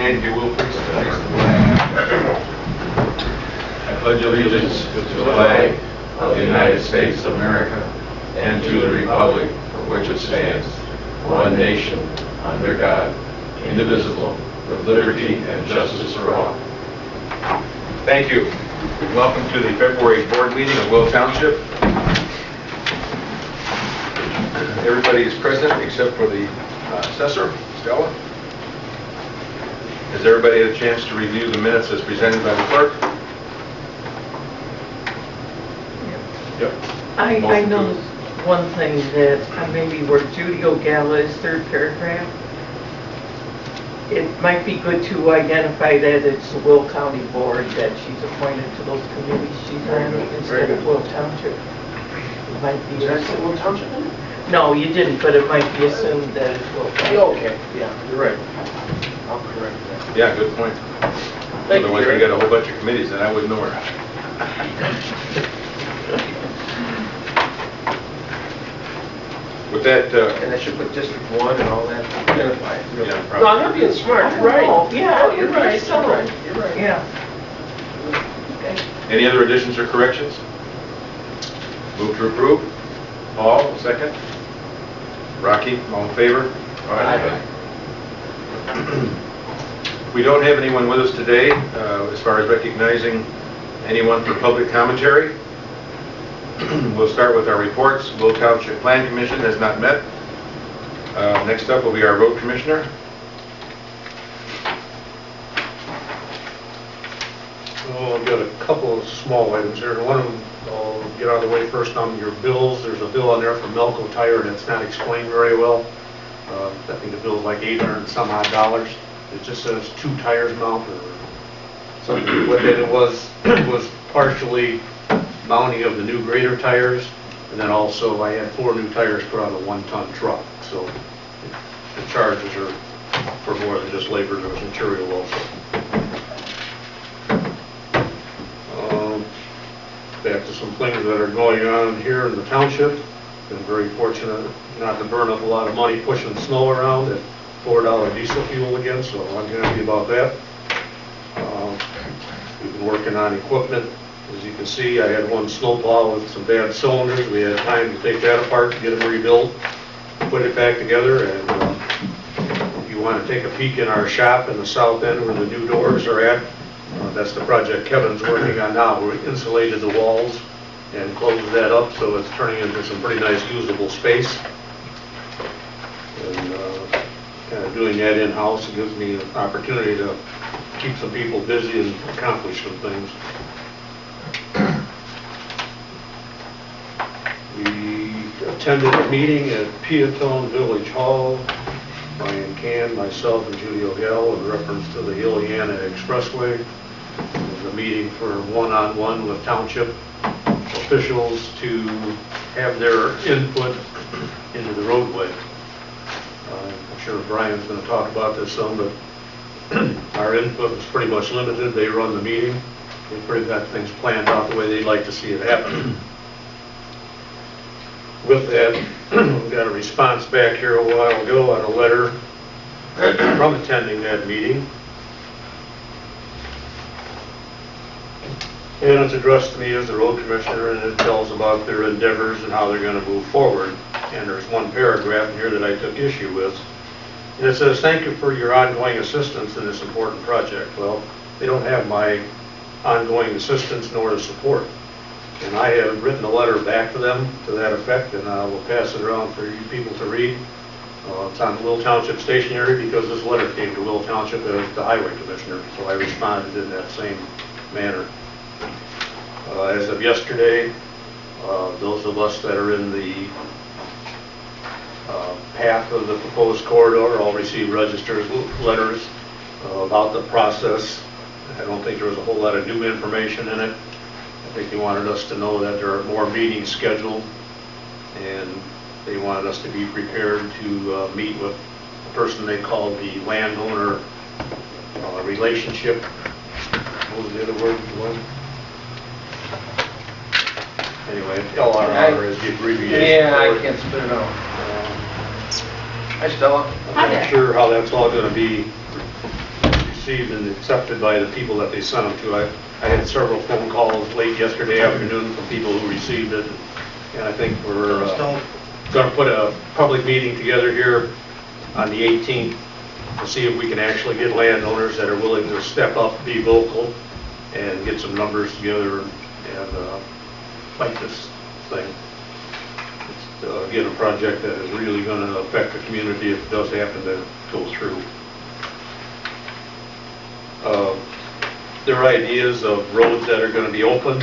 And you will please raise the flag. I pledge allegiance to the flag of the United States of America and to the republic for which it stands, one nation, under God, indivisible, with liberty and justice for all. Thank you. Welcome to the February board meeting of Will Township. Everybody is present except for the assessor, Stella. Has everybody had a chance to review the minutes as presented by the clerk? Yep. I noticed one thing that maybe where Judy O'Gala's third paragraph, it might be good to identify that it's the Will County Board that she's appointed to those committees she's on instead of Will Township. It might be. Did I say Will Township in it? No, you didn't, but it might be assumed that it's Will Township. Okay, yeah, you're right. I'll correct that. Yeah, good point. Otherwise, we got a whole bunch of committees and I wouldn't know her. With that, And I should put District 1 and all that, identify it. Yeah, No, probably. I'm not being smart, you're right. Oh, yeah, Oh, you're right, so. you're right, you're right. Yeah. Okay. any other additions or corrections? Move to approve. Paul, second. Rocky, all in favor? Aye. We don't have anyone with us today as far as recognizing anyone for public commentary. We'll start with our reports. Will Township Plan Commission has not met. Next up will be our road commissioner. Oh, I've got a couple of small items here. One of them, I'll get out of the way first on your bills. There's a bill on there for Melco Tire that's not explained very well. I think the bill's like $800 and some odd. It just says 2 tires mount or something. What it was partially mounting of the new grader tires, and then also I had 4 new tires put on a 1-ton truck. So the charges are for more than just labor, there was material also. Back to some things that are going on here in the township. Been very fortunate not to burn up a lot of money pushing snow around at $4 diesel fuel again, so I'm happy about that. We've been working on equipment. As you can see, I had one snowplow with some bad cylinders. We had time to take that apart to get them rebuilt, put it back together, and if you want to take a peek in our shop in the south end where the new doors are at, that's the project Kevin's working on now. We insulated the walls and closed that up, so it's turning into some pretty nice usable space. And kind of doing that in-house, it gives me an opportunity to keep some people busy and accomplish some things. We attended a meeting at Peatone Village Hall. Brian Cann, myself, and Judy O'Gall in reference to the Iliana Expressway. It was a meeting for one-on-one with township officials to have their input into the roadway. I'm sure Brian's going to talk about this some, but our input was pretty much limited. They run the meeting. They pretty got things planned out the way they'd like to see it happen. With that, we got a response back here a while ago on a letter from attending that meeting. And it's addressed to me as the road commissioner, and it tells about their endeavors and how they're going to move forward. And there's one paragraph in here that I took issue with. And it says, "Thank you for your ongoing assistance in this important project." Well, they don't have my ongoing assistance nor the support. And I have written a letter back to them to that effect, and I will pass it around for you people to read. It's on Will Township stationery because this letter came to Will Township as the highway commissioner, so I responded in that same manner. As of yesterday, those of us that are in the path of the proposed corridor all received registered letters about the process. I don't think there was a whole lot of new information in it. I think they wanted us to know that there are more meetings scheduled, and they wanted us to be prepared to meet with the person they call the landowner relationship. What was the other word? Anyway, LRR is the abbreviation. Yeah, I can't spit it out. Hi, Stella. I'm not sure how that's all going to be received and accepted by the people that they sent them to. I had several phone calls late yesterday afternoon from people who received it, and I think we're going to put a public meeting together here on the 18th to see if we can actually get landowners that are willing to step up, be vocal, and get some numbers together and fight this thing. It's, again, a project that is really going to affect the community if it does happen to go through. Their ideas of roads that are going to be open,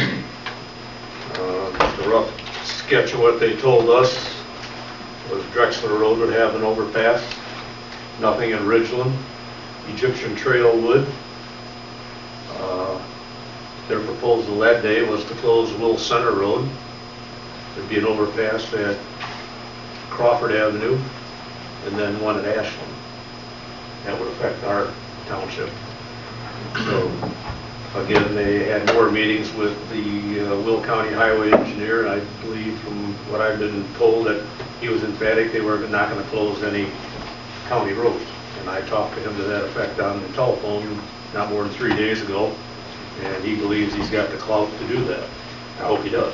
the rough sketch of what they told us was Drexler Road would have an overpass, nothing in Ridgeland, Egyptian Trail would. Their proposal that day was to close Will Center Road. There'd be an overpass at Crawford Avenue and then one at Ashland. That would affect our township. So, again, they had more meetings with the Will County Highway Engineer, and I believe from what I've been told that he was emphatic they were not going to close any county roads. And I talked to him to that effect on the telephone not more than 3 days ago, and he believes he's got the clout to do that. I hope he does.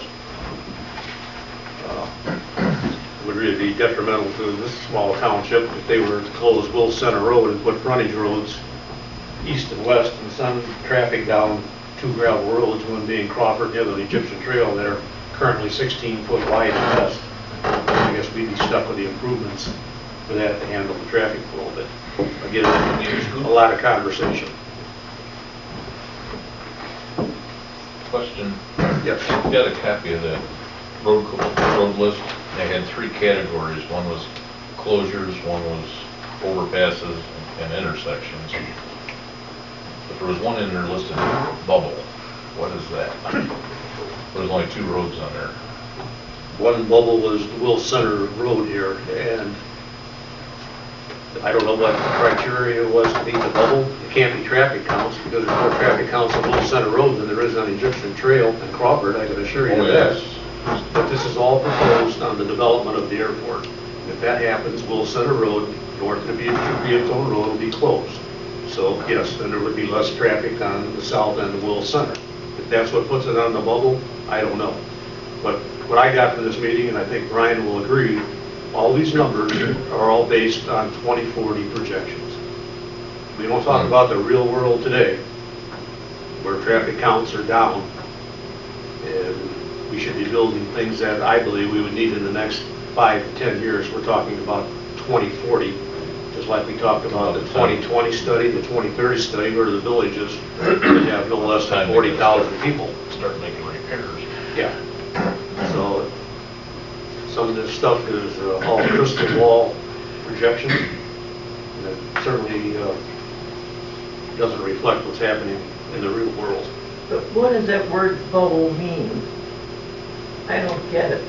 It would really be detrimental to this small township if they were to close Will Center Road and put frontage roads east and west and send traffic down 2 gravel roads, one being Crawford and the other the Egyptian Trail that are currently 16 foot wide at best. I guess we'd be stuck with the improvements for that to handle the traffic flow, but again, a lot of conversation. Question. Yes. We got a copy of the road list. They had 3 categories. One was closures, one was overpasses and intersections. But there was one in there listed bubble. What is that? There's only 2 roads on there. One bubble was the Will Center Road here, and I don't know what the criteria was to be the bubble. It can't be traffic counts because there's more traffic counts on Will Center Road than there is on Egyptian Trail and Crawford, I can assure you of that. But this is all proposed on the development of the airport. If that happens, Will Center Road, in order to be its own road, will be closed. So yes, then there would be less traffic on the south end of Will Center. If that's what puts it on the bubble, I don't know. But what I got from this meeting, and I think Brian will agree, all these numbers are all based on 2040 projections. We don't talk about the real world today, where traffic counts are down, and we should be building things that I believe we would need in the next 5 to 10 years. We're talking about 2040, just like we talked about the 2020 study, the 2030 study, where the villages would have no less than 40,000 people. Start making repairs. Yeah. So some of this stuff is all crystal ball projections, and it certainly doesn't reflect what's happening in the real world. But what does that word bubble mean? I don't get it.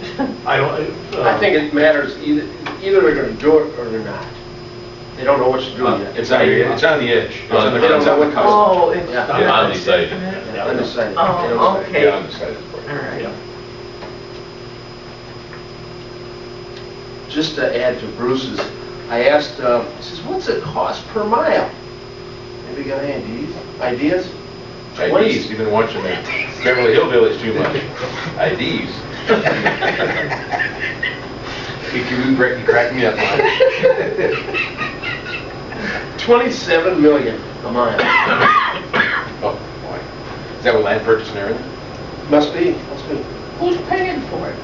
I don't. I think it matters either they're going to do it or they're not. They don't know what to do yet. It's on the edge. It's on the They don't know what cusp. Oh, it's Yeah. Undecided. Undecided. Oh, okay. Yeah, undecided. All right. Yeah. Just to add to Bruce's, I asked, he says, what's it cost per mile? Anybody got any ideas? IDs, you've been watching that Beverly Hillbillies too much. IDs. You crack me up. 27 million a mile. Oh, boy. Is that with land purchase and everything? Must be. Who's paying for it?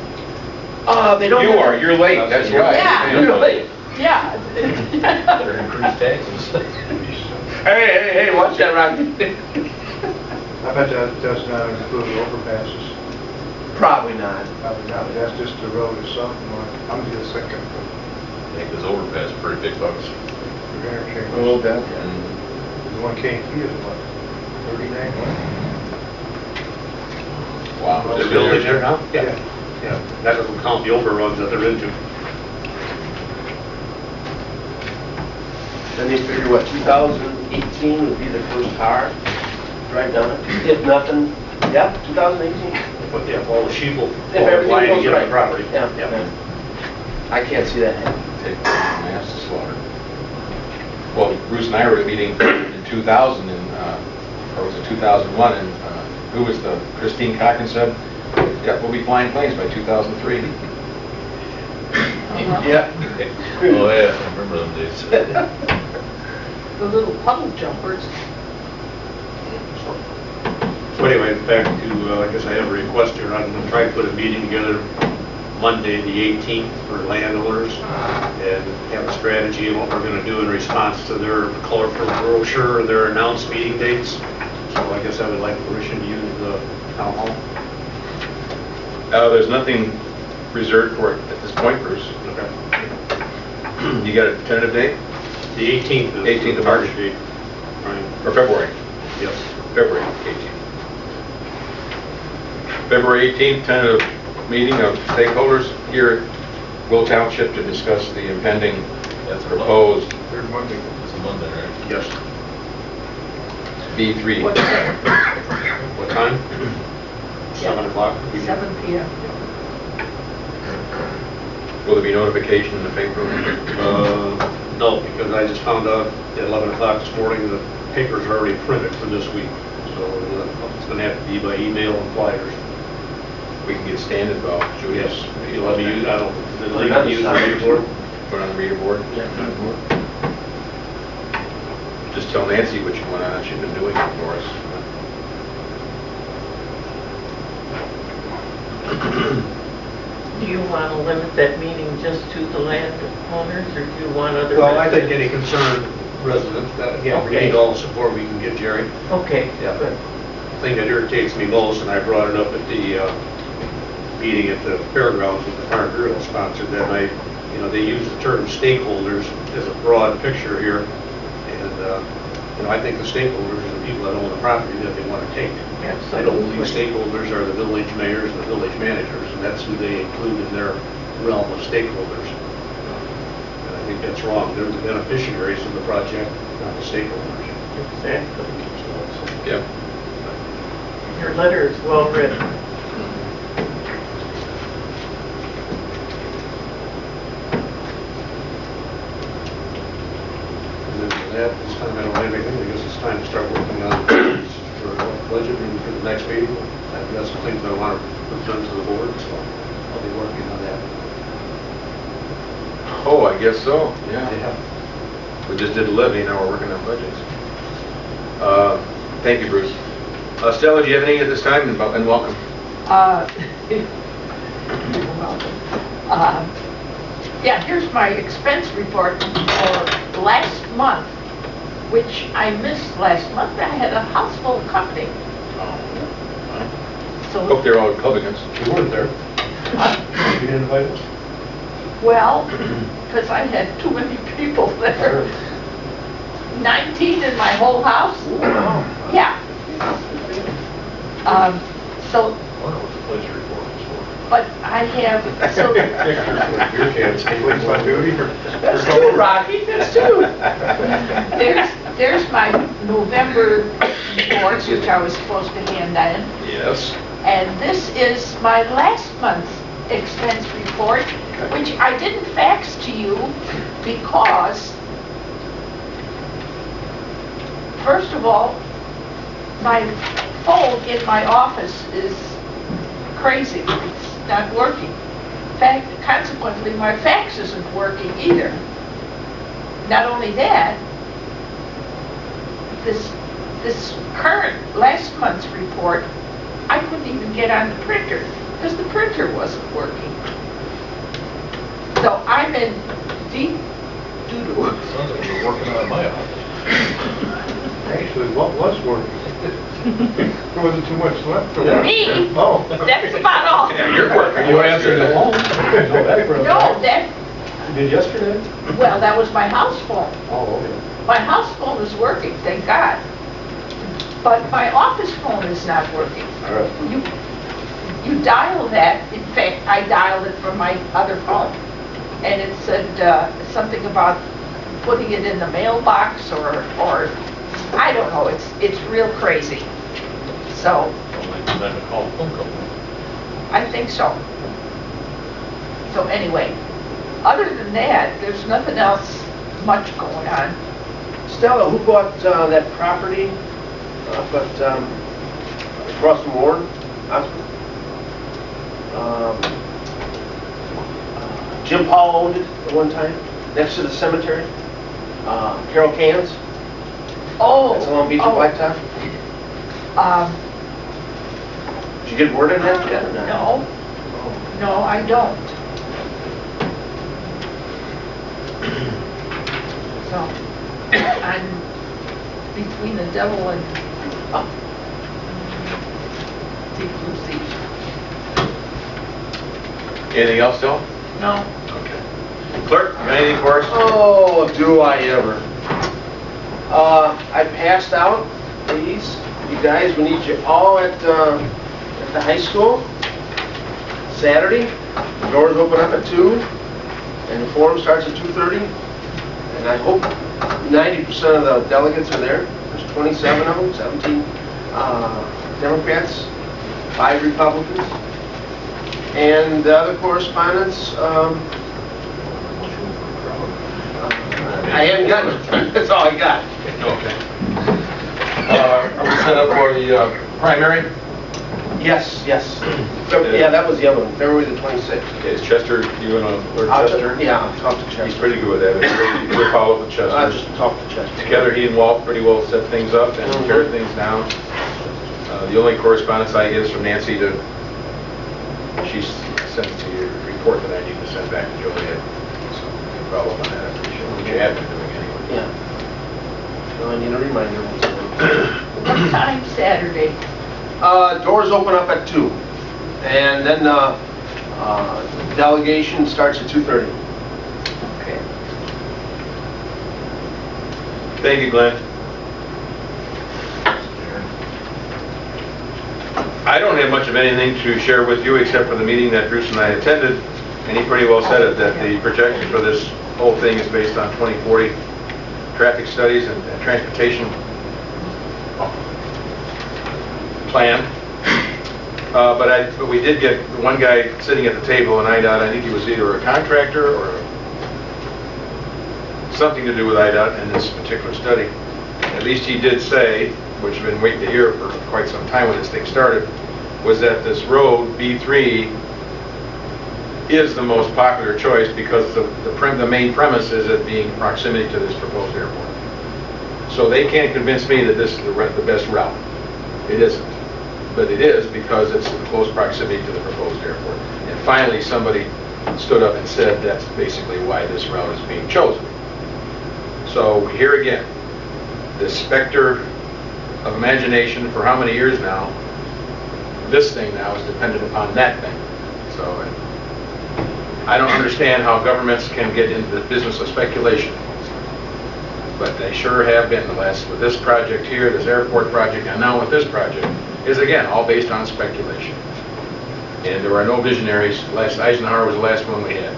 They don't. You are, you're late, that's right. Yeah. You're late. Yeah. Better increase taxes. Hey, watch that, Rocky. I bet that does not include overpasses. Probably not. Probably not, that's just the road itself. I'm just thinking I think this overpass is pretty big bucks. for interchange. A little bit. The 1 K fee is what, 39? Wow. The village there now? Yeah. Yeah. That doesn't count the overruns that they're into. Then they figure, what, 2018 would be the first car drive down it? If nothing, yeah, 2018. But yeah, all the sheep will If everything line to goes get on right. the property. Yeah. I can't see that happening. Take mass to slaughter. Well, Bruce and I were at a meeting in 2000 and, or was it 2001? And who was the, Christine Cochran said, yeah, we'll be flying planes by 2003. Yeah. Oh, yeah, I remember them days. The little puddle jumpers. So anyway, back to, I guess I have a request here. I'm going to try to put a meeting together Monday, the 18th, for landowners and have a strategy on what we're going to do in response to their colorful brochure and their announced meeting dates. So I guess I would like permission to use the town hall. There's nothing reserved for it at this point, Bruce. Okay. You got a tentative date? The 18th is 18th of the March. date. Right. Or February? Yes. February 18th. February 18th, tentative meeting of stakeholders here at Will Township to discuss the impending That's a proposed Third Monday. It's a Monday, right? Yes. B3. What time? What time? 7 o'clock. 7 p.m. Will there be notification in the paper? No, because I just found out at 11 o'clock this morning the papers are already printed for this week. So it's going to have to be by email and flyers. We can get Stan involved. Judy. Yes, if you let me use, I don't, did they let me use the reader board? Put it on the reader board? Just tell Nancy what you want on. She's been doing it for us. Do you want to limit that meeting just to the landowners, or do you want other? Well, I think residents? any concerned resident, yeah, we Okay. need all the support we can get, Jerry. Okay, Yeah. good. The thing that irritates me most, and I brought it up at the meeting at the fairgrounds with the Farm Bureau sponsored that night, you know, they use the term stakeholders as a broad picture here. And, you know, I think the stakeholders are the people that own the property that they want to take. I don't believe stakeholders are the village mayors and the village managers, and that's who they include in their realm of stakeholders. And I think that's wrong. They're the beneficiaries of the project, not the stakeholders. Exactly. Yep. Your letter is well written. And then at this time, I don't have anything. I guess it's time to start working on for budget and for the next meeting. I've got some things I want to present to the board, so I'll be working on that. Oh, I guess so, yeah. Yeah. We just did the levy, now we're working on budgets. Thank you, Bruce. Stella, do you have anything at this time? And welcome. You're welcome. Yeah, here's my expense report for last month, which I missed last month. I had a house full of company. Hope So, they're all Republicans. You weren't there. You didn't invite us? well, because I had too many people there. 19 in my whole house? Yeah. So, Wonder what the police report was for. but I have, so, Your kids. Police on duty or? that's too, Rocky, that's too. There's my November reports, which I was supposed to hand in. Yes. And this is my last month's expense report, which I didn't fax to you because, first of all, my phone in my office is crazy. It's not working. In fact, consequently, my fax isn't working either. Not only that, this current last month's report, I couldn't even get on the printer because the printer wasn't working. So I'm in deep doo-doo. Sounds like you're working out of my office. Actually, what was working? There wasn't too much left. or what? Me? Oh. That's about all. Yeah, you're working. You answered the phone. No, that, You did yesterday? well, that was my house phone. Oh, okay. My house phone is working, thank God. But my office phone is not working. All right. You dial that, in fact, I dialed it from my other phone. And it said something about putting it in the mailbox or I don't know, it's real crazy. So, Well, they did that to call the phone company. I think so. So anyway, other than that, there's nothing else much going on. Stella, who bought that property across from Warren Hospital? Jim Paul owned it at one time, next to the cemetery. Carol Cann's, Oh. that's along Beach and Blacktop. Did you get word on that yet or not? No, no, I don't. So, I'm between the devil and deep blue sea. Anything else, Phil? No. Okay. Clerk, you got anything for us? Oh, do I ever. I passed out, please. You guys, we need you all at the high school, Saturday. The doors open up at 2, and the forum starts at 2:30. And I hope 90% of the delegates are there. There's 27 of them, 17 Democrats, 5 Republicans. And the other correspondence, I haven't gotten it. That's all I got. Okay. Are we set up for the primary? Yes, yes. Yeah, that was the other one, February the 26th. Okay, is Chester, you want to alert Chester? Yeah, I'll talk to He's Chester. pretty good with that. We'll follow up with I'll Chester. just talk to Chester. Together, he and Walt pretty well set things up and tear things down. The only correspondence I get is from Nancy she sent to you a report that I need to send back to Joliet. So, follow up on that, I appreciate what you have been doing anyway. Yeah. So I need a reminder. What time Saturday? Doors open up at 2. And then delegation starts at 2:30. Okay. Thank you, Glenn. I don't have much of anything to share with you except for the meeting that Bruce and I attended, and he pretty well said it, that the projection for this whole thing is based on 2040 traffic studies and transportation plan. But we did get one guy sitting at the table, and IDOT, I think he was either a contractor or something to do with IDOT in this particular study. At least he did say, which I've been waiting to hear for quite some time when this thing started, was that this road, B3, is the most popular choice because the main premise is it being proximity to this proposed airport. So they can't convince me that this is the best route. It isn't. But it is because it's in close proximity to the proposed airport. And finally, somebody stood up and said that's basically why this route is being chosen. So here again, this specter of imagination for how many years now, this thing now is dependent upon that thing. So I don't understand how governments can get into the business of speculation. But they sure have been with this project here, this airport project, and now with this project, is again all based on speculation. And there are no visionaries. Eisenhower was the last one we had.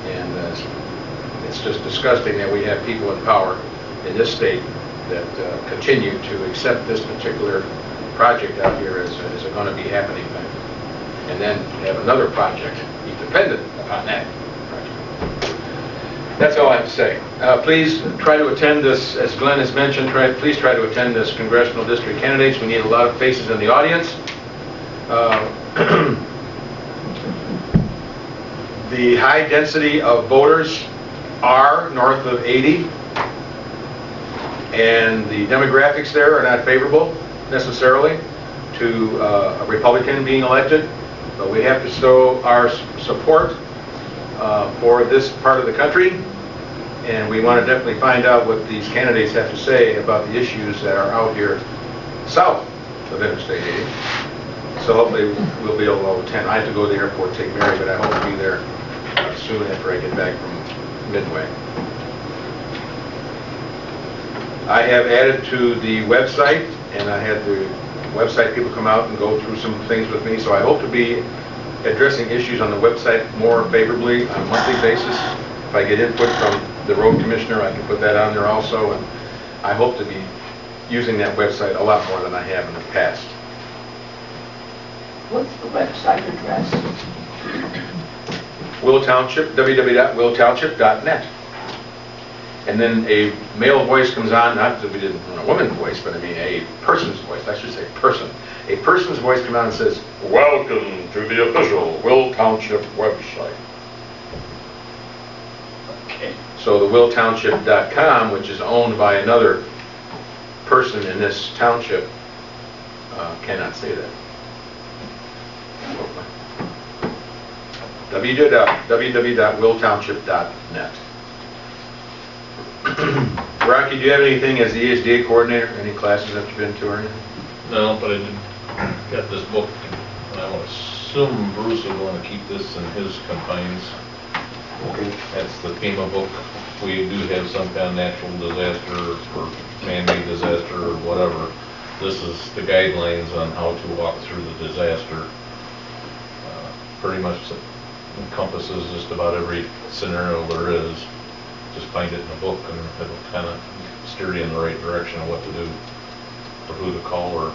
And it's just disgusting that we have people in power in this state that continue to accept this particular project out here as a going to be happening thing. And then have another project be dependent upon that project. That's all I have to say. Please try to attend this, as Glenn has mentioned, please try to attend this congressional district candidates. We need a lot of faces in the audience. The high density of voters are north of 80, and the demographics there are not favorable necessarily to a Republican being elected, but we have to show our support for this part of the country, and we want to definitely find out what these candidates have to say about the issues that are out here south of Interstate 80. So hopefully we'll be able to attend. I have to go to the airport, take Mary, but I hope to be there soon after I get back from Midway. I have added to the website, and I had the website people come out and go through some things with me, so I hope to be addressing issues on the website more favorably on a monthly basis. If I get input from the road commissioner, I can put that on there also, and I hope to be using that website a lot more than I have in the past. What's the website address? Will Township, www.willtownship.net. and then a male voice comes on, not that we didn't want a woman's voice, but I mean a person's voice, I should say person. A person's voice comes on and says, "Welcome to the official Will Township website." Okay. So the WPALTV.com, which is owned by another person in this township, cannot say that. www.willtownship.net. Rocky, do you have anything as the ESDA coordinator? Any classes that you've been to or anything? No, but I did got this book, and I would assume Bruce would want to keep this in his confines. Okay. That's the FEMA book. We do have some kind of natural disaster or man-made disaster or whatever. This is the guidelines on how to walk through the disaster. Pretty much encompasses just about every scenario there is. Just find it in the book and it'll kind of steer you in the right direction of what to do or who to call or.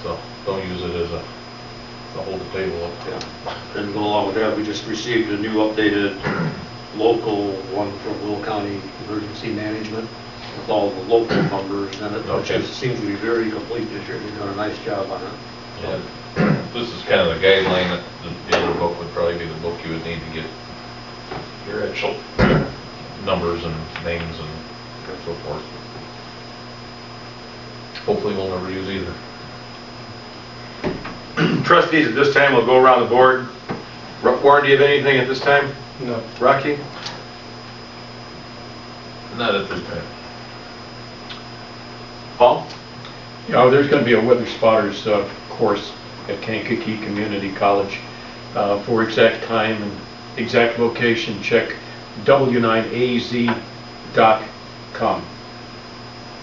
So don't use it as a hold the table up. Yeah. And go along with that, we just received a new updated local one from Will County Emergency Management with all the local numbers and it, which Okay. seems to be very complete this year. They've done a nice job on it. Yeah. This is kind of the guideline. That the other book would probably be the book you would need to get your actual numbers and names and so forth. Hopefully we'll never use either. Trustees, at this time, we'll go around the board. Warren, do you have anything at this time? No. Rocky? Not at this time. Paul? There's going to be a weather spotters course at Kankakee Community College. For exact time and exact location, check w9az.com.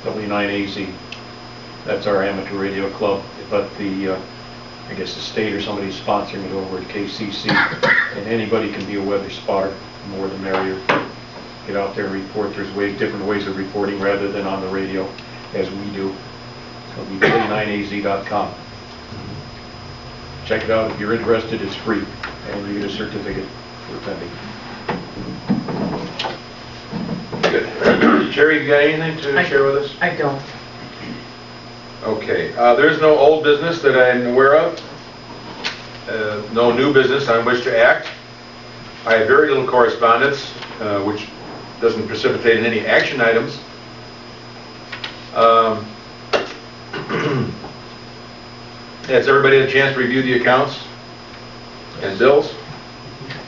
W9AZ. That's our amateur radio club, but I guess the state or somebody's sponsoring it over at KCC, and anybody can be a weather spotter, the more the merrier. Get out there and report. There's different ways of reporting rather than on the radio, as we do. So it'll be w9az.com. Check it out if you're interested. It's free, and you get a certificate for attending. Good. Jerry, you got anything to share with us? I don't. Okay, there's no old business that I'm aware of. No new business on which to act. I have very little correspondence, which doesn't precipitate in any action items. Has everybody had a chance to review the accounts and bills?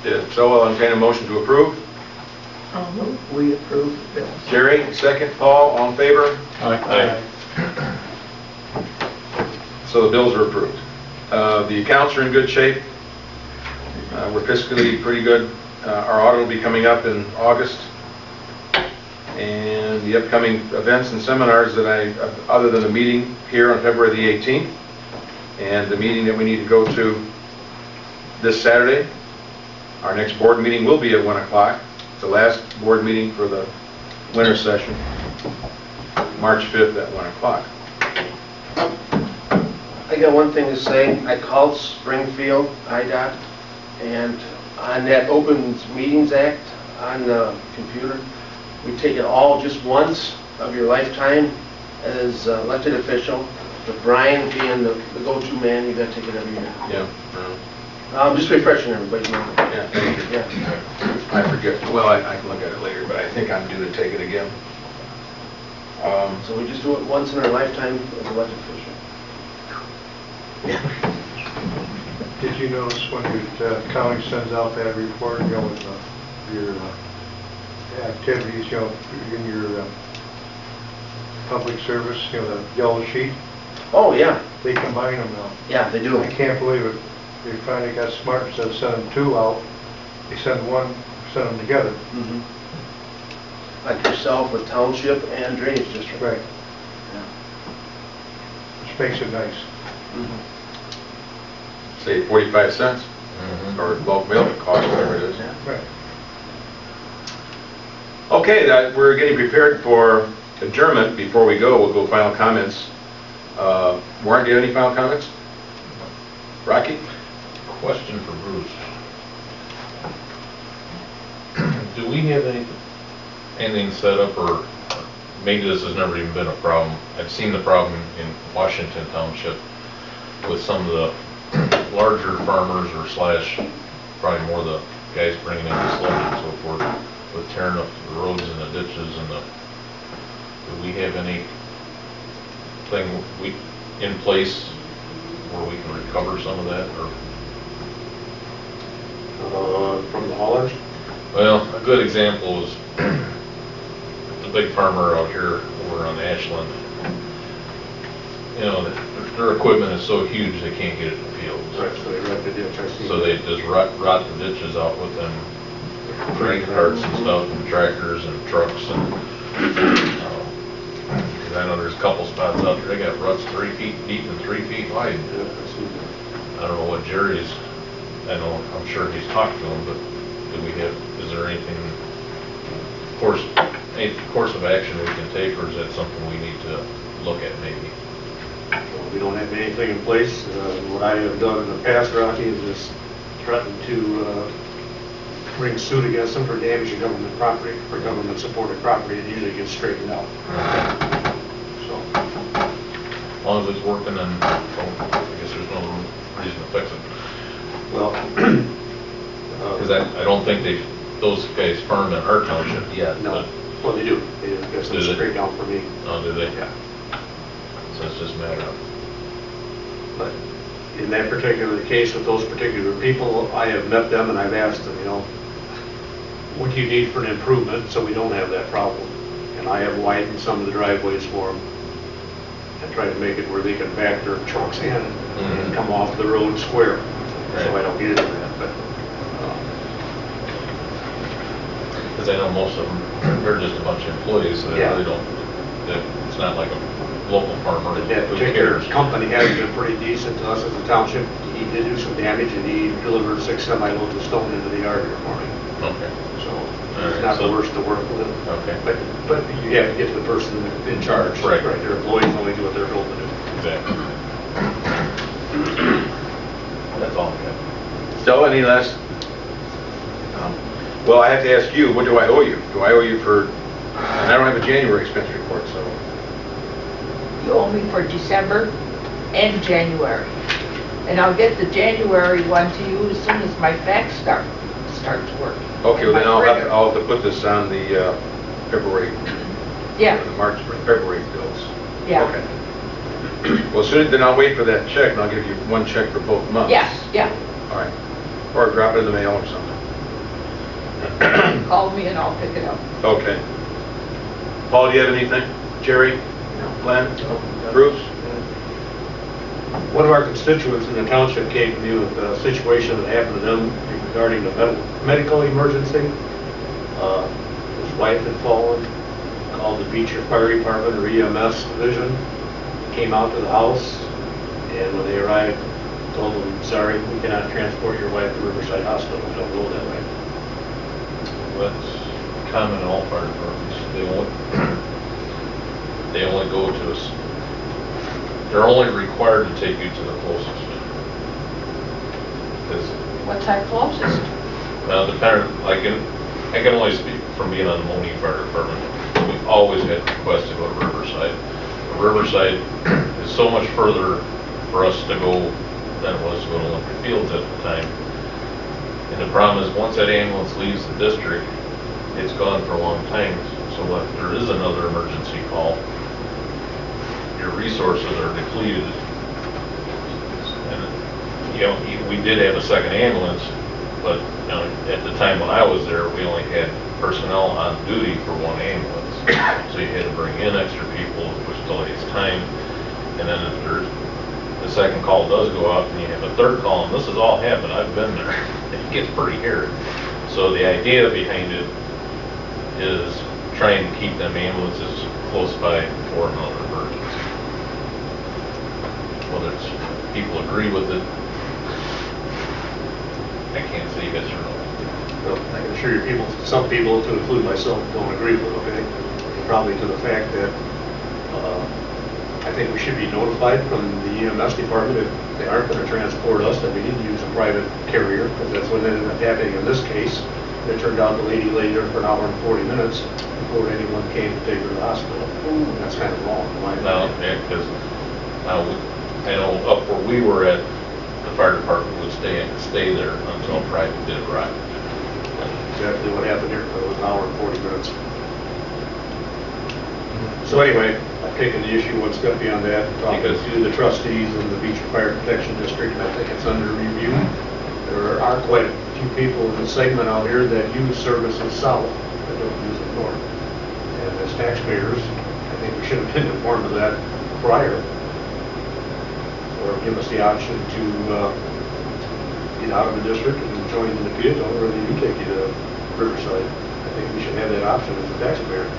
If so, I'll entertain a motion to approve. I'll move. We approve the bills. Jerry, second. Paul, all in favor? Aye. So the bills are approved. The accounts are in good shape. We're fiscally pretty good. Our audit will be coming up in August. And the upcoming events and seminars that other than the meeting here on February the 18th, and the meeting that we need to go to this Saturday, our next board meeting will be at 1 o'clock. It's the last board meeting for the winter session, March 5th at 1 o'clock. I got one thing to say. I called Springfield IDOT, and on that Open Meetings Act on the computer, we take it all just once of your lifetime as elected official. With Brian being the go-to man, you got to take it every year. Yeah. I'm just refreshing everybody's memory. Yeah, thank you. Yeah. I forget. Well, I can look at it later, but I think I'm due to take it again. So we just do it once in our lifetime as elected official. Did you notice when your county sends out that report, with your activities, in your public service, the yellow sheet? Oh, yeah. They combine them now. Yeah, they do. I can't believe it. They finally got smart. Instead of sending two out, they send them together. Mm-hmm. Like yourself with Township and Drainage District. Right. Yeah. Which makes it nice. Mm-hmm. Say 45 cents, or bulk milk cost, whatever it is. Yeah. Right. Okay, we're getting prepared for adjournment. Before we go, we'll go final comments. Warren, do you have any final comments? Rocky? Question for Bruce. do we have anything set up, or maybe this has never even been a problem? I've seen the problem in Washington Township with some of the larger farmers or slash, probably more the guys bringing in the sludge and so forth, with tearing up the roads and the ditches and the, do we have anything in place where we can recover some of that, or? From the haulers? Well, a good example is the big farmer out here over on Ashland. You know, their equipment is so huge they can't get it in the fields. Right, so they rut the ditch, I see. So they just rot the ditches out with them grain carts and stuff, and tractors and trucks, and cause I know there's a couple spots out there, they got ruts 3 feet deep and 3 feet wide. Yeah, I see that. I don't know what Jerry's, I'm sure he's talked to him, but do we have, is there anything, any course of action we can take, or is that something we need to look at maybe? Well, we don't have anything in place. What I have done in the past, Rocky, is just threaten to bring suit against them for damage to government property, for government-supported property. It usually gets straightened out. So, As long as it's working, then I guess there's no reason to fix it. well, Because I don't think those guys farm in our township yet. no. but- Well, they do. They got some Do they? straight down for me. Oh, do they? Yeah. So it's just a matter of, But in that particular case with those particular people, I have met them and I've asked them, what do you need for an improvement so we don't have that problem? And I have widened some of the driveways for them and tried to make it where they can back their trucks in and come off the road square. So I don't get into that, but, because I know most of them, they're just a bunch of employees, so they Yeah. really don't, it's not like a local farmer but that who particular cares. company has been pretty decent to us as a township. He did do some damage and he delivered 6 semi-loads of stone into the yard here for me. Okay, So right, it's not the so- worst to work with. okay, But you have to get to the person in charge. Right. Their employees only do what they're told to do. exactly. That's all I got. So, any last? Well, I have to ask you, what do I owe you? Do I owe you for, and I don't have a January expense report, so. You owe me for December and January. And I'll get the January one to you as soon as my fax starts working. Okay, well And then my printer. I'll have to put this on the February, Yeah, the March, February bills. yeah. Okay. Well, then I'll wait for that check, and I'll give you one check for both months. Yeah, yeah. All right. Or drop it in the mail or something. Call me and I'll pick it up. Okay. Paul, do you have anything? Jerry? Glenn? Bruce? One of our constituents in the township came to me with a situation that happened to them regarding the medical emergency. His wife had fallen, called the Beecher Fire Department or EMS division, came out to the house, and when they arrived, told them, sorry, we cannot transport your wife to Riverside Hospital, we don't go that way. That's common in all fire departments. They only go to us, they're only required to take you to the closest. Because, What's our closest? well, I can only speak from being on the Mooney Fire Department. We've always had requests to go to Riverside. Riverside is so much further for us to go than it was to go to Olympic Fields at the time. And the problem is, once that ambulance leaves the district, it's gone for a long time. So if there is another emergency call, your resources are depleted. And, we did have a second ambulance, but, at the time when I was there, we only had personnel on duty for one ambulance. So you had to bring in extra people, which delays time. And then if the second call does go out and you have a third call, and this has all happened, I've been there, it gets pretty hairy. So the idea behind it is trying to keep them ambulances close by for another emergency. Whether it's people agree with it, I can't say yes or no. Well, I can assure you some people, to include myself, don't agree with it, okay? Probably to the fact that I think we should be notified from the EMS department if they aren't going to transport us, that we need to use a private carrier, because that's what ended up happening in this case. It turned out the lady lay there for an hour and 40 minutes before anyone came to take her to the hospital. That's kind of wrong, in my Now, opinion. yeah, because I know up where we were at, the fire department would stay there until private did arrive. Exactly what happened here, it was an hour and 40 minutes. So anyway, I've taken the issue, what's going to be on that, talked Because- to the trustees and the Beach Fire Protection District, and I think it's under review. There are quite a few people in the segment out here that use services south, that don't use it north. And as taxpayers, I think we should have been informed of that prior. Or give us the option to get out of the district and join the Pieto, or they do take you to Riverside. I think we should have that option as a taxpayer.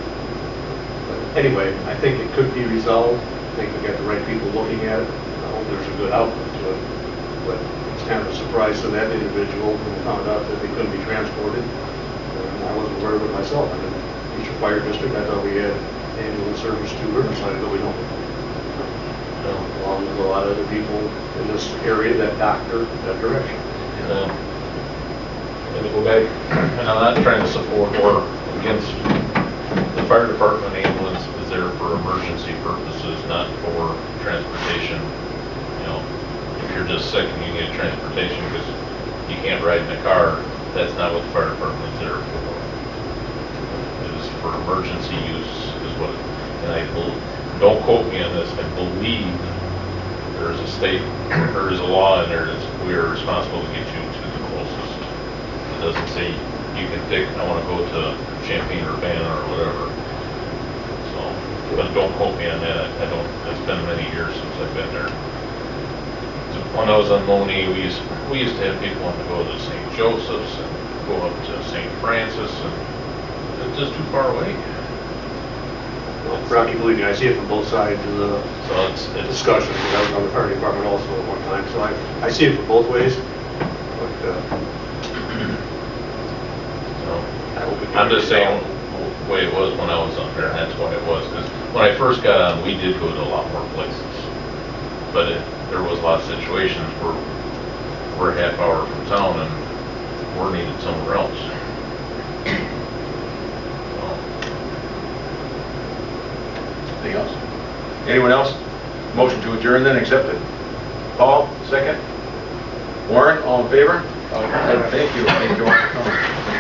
But anyway, I think it could be resolved. I think we got the right people looking at it. I hope there's a good outcome to it. But it's kind of a surprise to that individual when we found out that they couldn't be transported. I wasn't aware of it myself. I'm in the Beach Fire District. I thought we had ambulance service to Riverside, but we don't. Along with a lot of other people in this area that doctor that direction. And to go back, and I'm not trying to support or against the fire department ambulance is there for emergency purposes, not for transportation. You know, if you're just sick and you get transportation because you can't ride in a car, that's not what the fire department is there for. It is for emergency use is what, and I believe, don't quote me on this, I believe there is a state, there is a law in there that we are responsible to get you to the closest. It doesn't say you can pick, I want to go to Champaign or Urbana or whatever. So, but don't quote me on that. I don't, it's been many years since I've been there. So when I was on Moni, we used to have people want to go to St. Joseph's and go up to St. Francis, and it's just too far away. Well, Rocky, believe me, I see it from both sides of the So it's discussion. I was on the fire department also at one time, so I see it from both ways. But I hope it I'm just saying, resolved. the way it was when I was up there, and that's why it was. Because when I first got on, we did go to a lot more places. But there was a lot of situations where we're a half hour from town and we're needed somewhere else. Anything else? Anyone else? Motion to adjourn then accepted. Paul, second. Warren, all in favor? Thank you. Thank you all for coming.